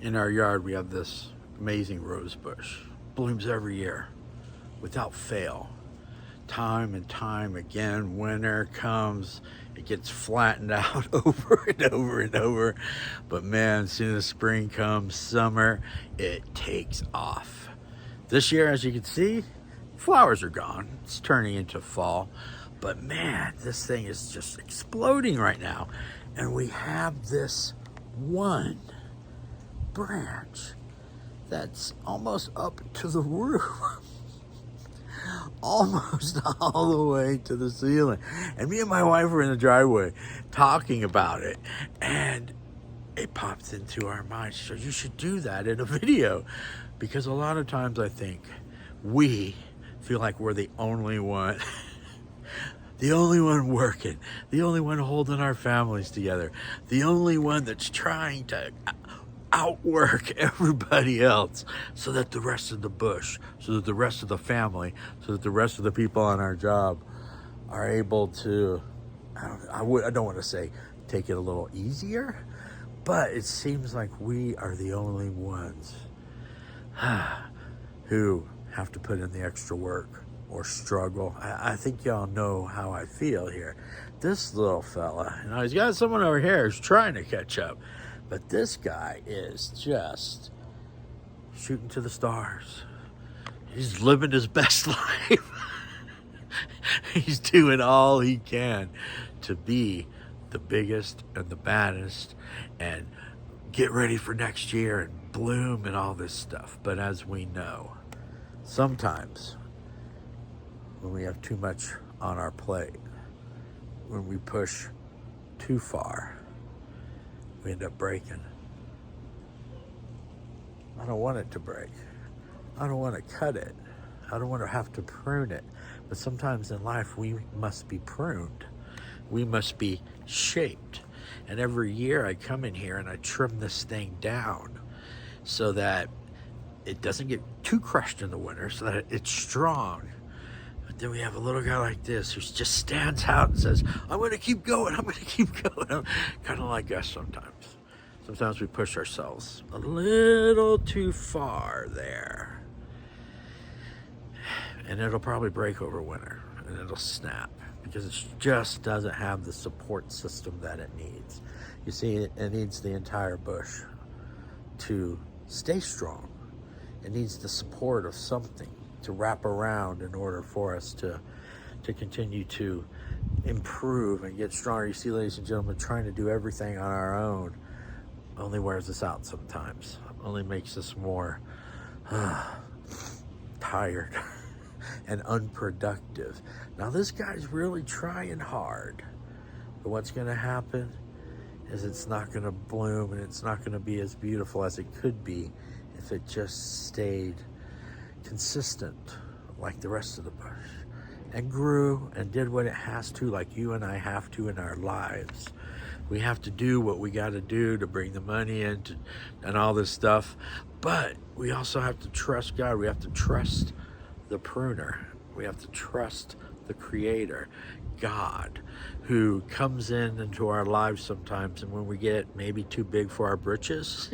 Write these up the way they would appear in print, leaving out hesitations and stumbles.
In our yard, we have this amazing rose bush. Blooms every year, without fail. Time and time again, winter comes, it gets flattened out over and over and over. But man, as soon as spring comes, summer, it takes off. This year, as you can see, flowers are gone. It's turning into fall. But man, this thing is just exploding right now. And we have this one branch that's almost up to the roof. Almost all the way to the ceiling. And me and my wife were in the driveway talking about it. And it popped into our minds. So you should do that in a video. Because a lot of times I think we feel like we're the only one. The only one working. The only one holding our families together. The only one that's trying to outwork everybody else so that the rest of the bush, so that the rest of the family, so that the rest of the people on our job are able to, I don't want to say take it a little easier, but it seems like we are the only ones who have to put in the extra work or struggle. I think y'all know how I feel here. This little fella, he's got someone over here who's trying to catch up. But this guy is just shooting to the stars. He's living his best life. He's doing all he can to be the biggest and the baddest and get ready for next year and bloom and all this stuff. But as we know, sometimes when we have too much on our plate, when we push too far, we end up breaking. I don't want it to break. I don't want to cut it. I don't want to have to prune it. But sometimes in life we must be pruned. We must be shaped. And every year I come in here and I trim this thing down so that it doesn't get too crushed in the winter, so that it's strong. But then we have a little guy like this who just stands out and says, I'm going to keep going, I'm going to keep going. Kind of like us sometimes. Sometimes we push ourselves a little too far there. And it'll probably break over winter, and it'll snap, because it just doesn't have the support system that it needs. You see, it needs the entire bush to stay strong. It needs the support of something to wrap around in order for us to continue to improve and get stronger. You see, ladies and gentlemen, trying to do everything on our own only wears us out sometimes. Only makes us more tired and unproductive. Now, this guy's really trying hard. But what's going to happen is it's not going to bloom, and it's not going to be as beautiful as it could be if it just stayed consistent like the rest of the bush and grew and did what it has to, like you and I have to in our lives. We have to do what we got to do to bring the money in and all this stuff. But we also have to trust God. We have to trust the pruner. We have to trust the Creator, God, who comes into our lives sometimes, and when we get maybe too big for our britches,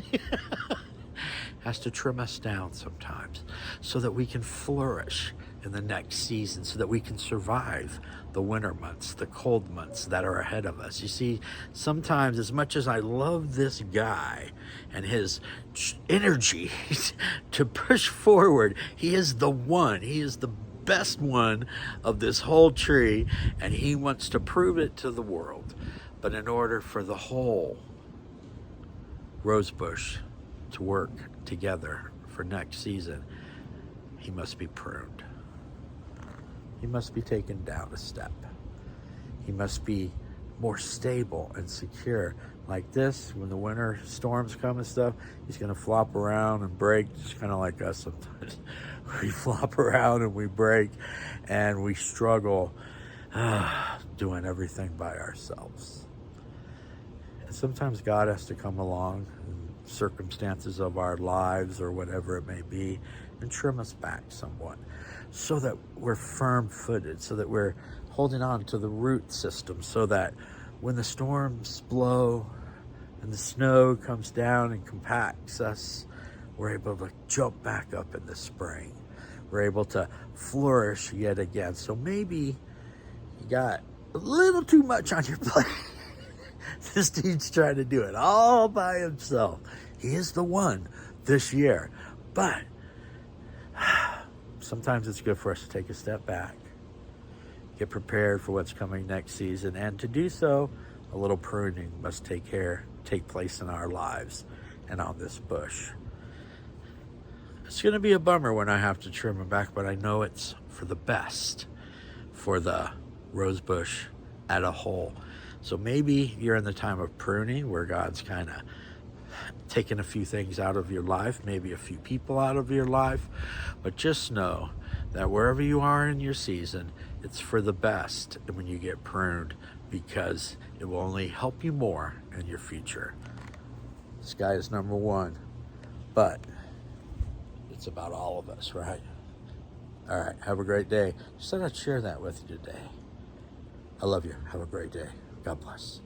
has to trim us down sometimes so that we can flourish in the next season, so that we can survive the winter months, the cold months that are ahead of us. You see, sometimes, as much as I love this guy and his energy to push forward, he is the one. He is the best one of this whole tree, and he wants to prove it to the world. But in order for the whole rose bush to work together for next season, he must be pruned. He must be taken down a step. He must be more stable and secure. Like this, when the winter storms come and stuff, he's going to flop around and break, just kind of like us sometimes. We flop around and we break, and we struggle doing everything by ourselves. And sometimes God has to come along in circumstances of our lives or whatever it may be and trim us back somewhat, so that we're firm-footed, so that we're holding on to the root system, so that when the storms blow and the snow comes down and compacts us, we're able to jump back up in the spring. We're able to flourish yet again. So maybe you got a little too much on your plate. This dude's trying to do it all by himself. He is the one this year. But sometimes it's good for us to take a step back, get prepared for what's coming next season, and to do so, a little pruning must take place in our lives and on this bush. It's going to be a bummer when I have to trim them back, but I know it's for the best for the rose bush as a whole. So maybe you're in the time of pruning where God's kind of taking a few things out of your life, maybe a few people out of your life, but just know that wherever you are in your season, it's for the best when you get pruned, because it will only help you more in your future. This guy is number one, but it's about all of us, right? All right, have a great day. Just thought I'd share that with you today. I love you. Have a great day. God bless.